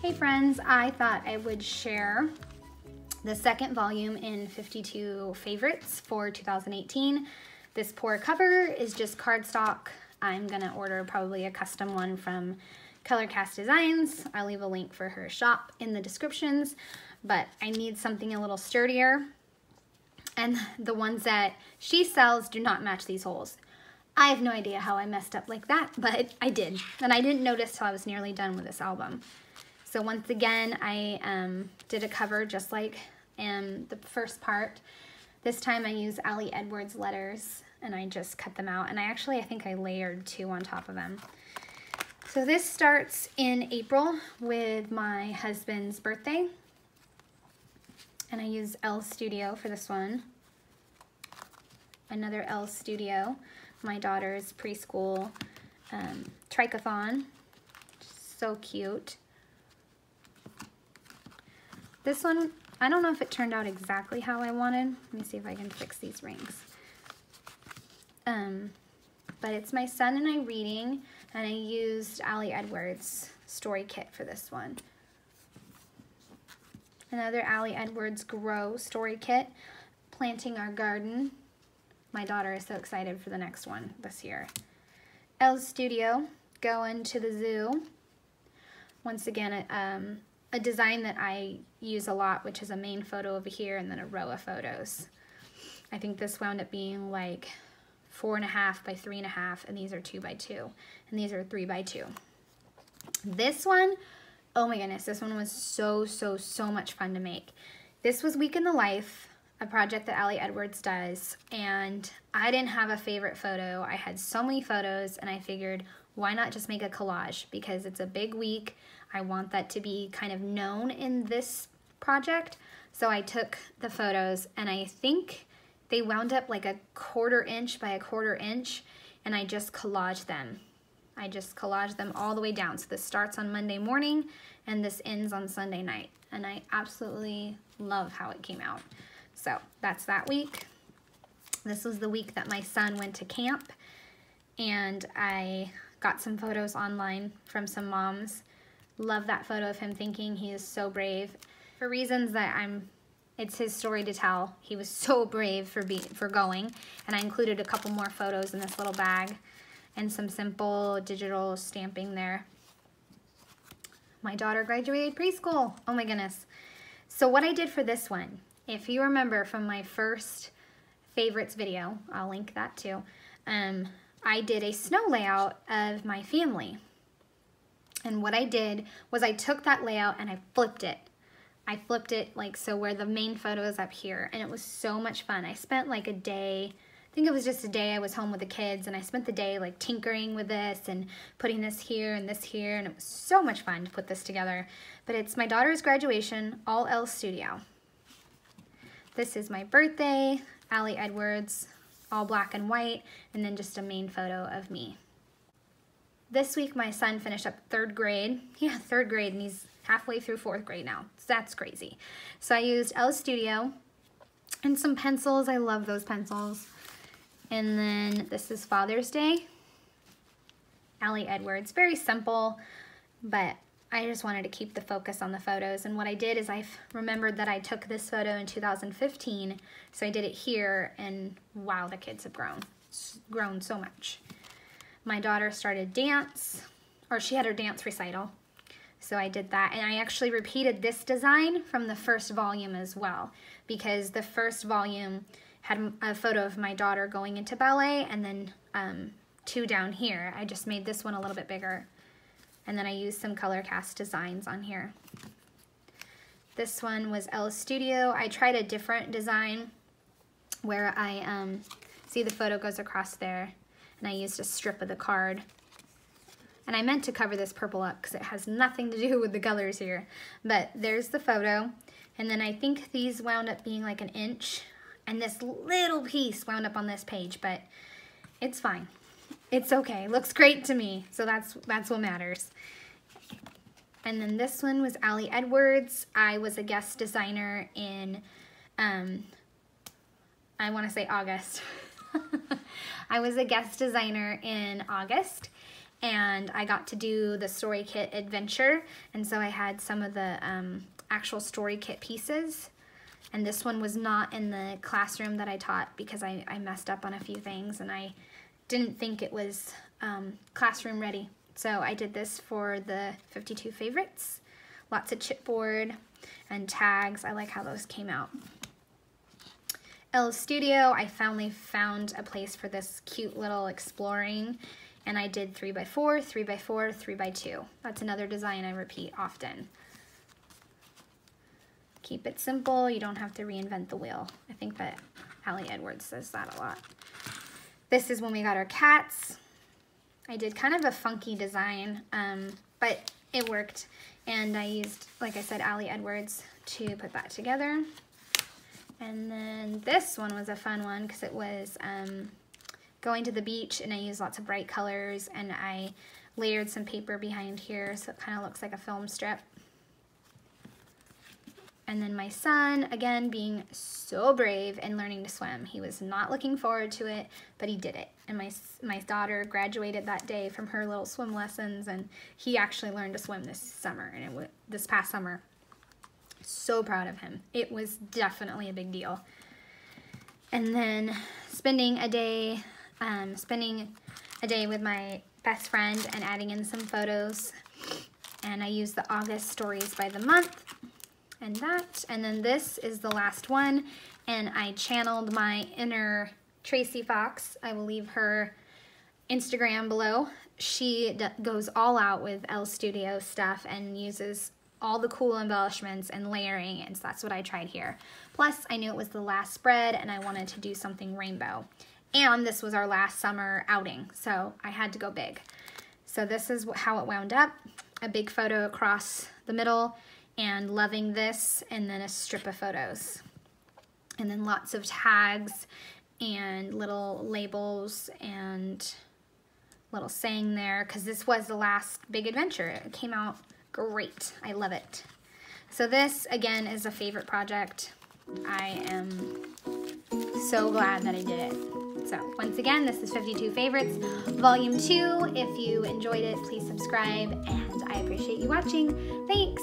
Hey friends, I thought I would share the second volume in 52 favorites for 2018. This pour cover is just cardstock. I'm gonna order probably a custom one from Cast Designs. I'll leave a link for her shop in the descriptions, but I need something a little sturdier. And the ones that she sells do not match these holes. I have no idea how I messed up like that, but I did. And I didn't notice till I was nearly done with this album. So once again, I did a cover just like the first part. This time I used Ali Edwards letters and I just cut them out. And I think I layered 2 on top of them. So this starts in April with my husband's birthday. And I used Elle Studio for this one. Another Elle Studio. My daughter's preschool trichathon. So cute. This one, I don't know if it turned out exactly how I wanted. Let me see if I can fix these rings. But it's my son and I reading, and I used Ali Edwards story kit for this one. Another Ali Edwards Grow story kit, planting our garden. My daughter is so excited for the next one this year. Elle Studio, going to the zoo. Once again, a design that I use a lot, which is a main photo over here and then a row of photos. I think this wound up being like 4.5 by 3.5, and these are 2 by 2, and these are 3 by 2. This one, oh my goodness, this one was so much fun to make. This was Week in the Life, a project that Ali Edwards does, and I didn't have a favorite photo. I had so many photos, and I figured, why not just make a collage? Because it's a big week. I want that to be kind of known in this project. So I took the photos, and I think they wound up like a 1/4 inch by a 1/4 inch, and I just collaged them. I just collaged them all the way down. So this starts on Monday morning, and this ends on Sunday night. And I absolutely love how it came out. So that's that week. This was the week that my son went to camp, and I got some photos online from some moms. Love that photo of him thinking he is so brave. For reasons that it's his story to tell. He was so brave for going, and I included a couple more photos in this little bag and some simple digital stamping there. My daughter graduated preschool. Oh my goodness. So what I did for this one, if you remember from my first favorites video, I'll link that too, I did a snow layout of my family. And what I did was I took that layout and I flipped it. I flipped it like so where the main photo is up here, and it was so much fun. I spent like a day, I think it was just a day I was home with the kids, and I spent the day like tinkering with this and putting this here, and it was so much fun to put this together. But it's my daughter's graduation, all Elle Studio. This is my birthday, Ali Edwards, all black and white, and then just a main photo of me. This week my son finished up 3rd grade. Yeah, 3rd grade, and he's halfway through 4th grade now. So that's crazy. So I used Elle Studio and some pencils. I love those pencils. And then this is Father's Day. Ali Edwards. Very simple, but I just wanted to keep the focus on the photos. And what I did is I remembered that I took this photo in 2015, so I did it here, and wow, the kids have grown so much. My daughter started dance, or she had her dance recital. So I did that, and I actually repeated this design from the first volume as well, because the first volume had a photo of my daughter going into ballet, and then 2 down here. I just made this one a little bit bigger, and then I used some Cast Designs on here. This one was Elle Studio. I tried a different design where I see the photo goes across there, and I used a strip of the card. And I meant to cover this purple up because it has nothing to do with the colors here. But there's the photo. And then I think these wound up being like 1 inch. And this little piece wound up on this page, but it's fine. It's okay. Looks great to me. So that's what matters. And then this one was Ali Edwards. I was a guest designer in, I want to say August. I was a guest designer in August. and I got to do the story kit adventure, and so I had some of the actual story kit pieces. And this one was not in the classroom that I taught because I messed up on a few things and I didn't think it was classroom ready. So I did this for the 52 favorites. Lots of chipboard and tags. I like how those came out. Elle's Studio, I finally found a place for this cute little exploring, and I did 3x4, 3x4, 3x2. That's another design I repeat often. Keep it simple, you don't have to reinvent the wheel. I think that Elle Edwards says that a lot. This is when we got our cats. I did kind of a funky design, but it worked. And I used, like I said, Elle Edwards to put that together. And then this one was a fun one because it was going to the beach, and I used lots of bright colors, and I layered some paper behind here so it kind of looks like a film strip. And then my son, again, being so brave and learning to swim. He was not looking forward to it, but he did it. And my daughter graduated that day from her little swim lessons, and he actually learned to swim this summer, and this past summer. So proud of him. It was definitely a big deal. And then spending a day with my best friend and adding in some photos. And I used the August stories by the month. And that, and then this is the last one, and I channeled my inner Tracy Fox. I will leave her Instagram below. She goes all out with Elle Studio stuff and uses all the cool embellishments and layering, and so that's what I tried here. Plus, I knew it was the last spread, and I wanted to do something rainbow. And this was our last summer outing, so I had to go big. So this is how it wound up. A big photo across the middle, and loving this, and then a strip of photos. And then lots of tags and little labels and little saying there, because this was the last big adventure. It came out great. I love it. So this, again, is a favorite project. I am so glad that I did it. So once again, this is 52 Favorites, Volume 2. If you enjoyed it, please subscribe, and I appreciate you watching. Thanks!